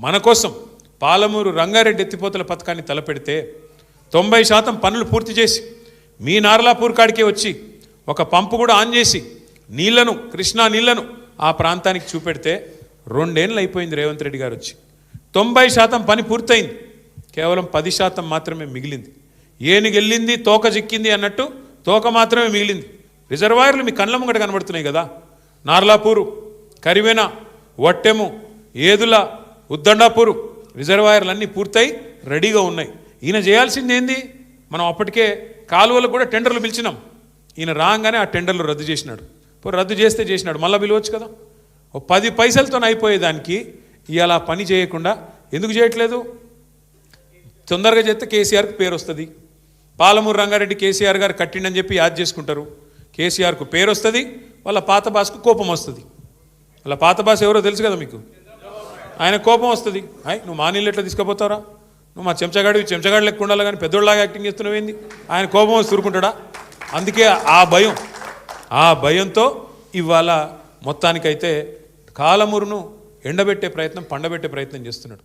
మన కోసం పాలమూరు రంగారెడ్డి ఎత్తిపోతల పథకాన్ని తలపెడితే 90% పనులు పూర్తి చేసి మీ నార్లాపూర్ కాడికే వచ్చి ఒక పంపు కూడా ఆన్ చేసి నీళ్లను కృష్ణా నీళ్లను ఆ ప్రాంతానికి చూపెడితే 2 ఏళ్ళు అయిపోయింది రేవంత్ రెడ్డి గారు వచ్చి. 90% పని పూర్తయింది, కేవలం 10% మాత్రమే మిగిలింది. ఏనుగెళ్ళింది తోక చిక్కింది అన్నట్టు తోక మాత్రమే మిగిలింది. రిజర్వాయర్లు మీ కళ్ళ ముంగట కనబడుతున్నాయి కదా, నార్లాపూరు, కరివెన, వట్టెము, ఏదుల, ఉద్దండాపూరు రిజర్వాయర్లన్నీ పూర్తయి రెడీగా ఉన్నాయి. ఈయన చేయాల్సింది ఏంది? మనం అప్పటికే కాలువలకు కూడా టెండర్లు పిలిచినాం. ఈయన రాగానే ఆ టెండర్లు రద్దు చేసినాడు. రద్దు చేస్తే చేసినాడు, మళ్ళీ పిలవచ్చు కదా. 10 పైసలతో అయిపోయేదానికి ఇవాళ పని చేయకుండా ఎందుకు చేయట్లేదు? తొందరగా చేస్తే కేసీఆర్కు పేరు వస్తుంది. పాలమూరు రంగారెడ్డి కేసీఆర్ గారు కట్టిండని చెప్పి యాద్ చేసుకుంటారు. కేసీఆర్కు పేరు వస్తుంది, వాళ్ళ పాత బాస్కు కోపం వస్తుంది. వాళ్ళ పాత బాస్ ఎవరో తెలుసు కదా మీకు. ఆయన కోపం వస్తుంది, నువ్వు మా నీళ్ళు ఎట్లా తీసుకుపోతావురా, నువ్వు మా చెంచగాడు లెక్క ఉండాలి కానీ పెద్దోళ్ళలాగా యాక్టింగ్ చేస్తున్నావు ఏంది? ఆయన కోపం వస్తే ఊరుకుంటాడా? అందుకే ఆ భయంతో ఇవాళ మొత్తానికైతే కాలమూరును ఎండబెట్టే ప్రయత్నం, పండబెట్టే ప్రయత్నం చేస్తున్నాడు.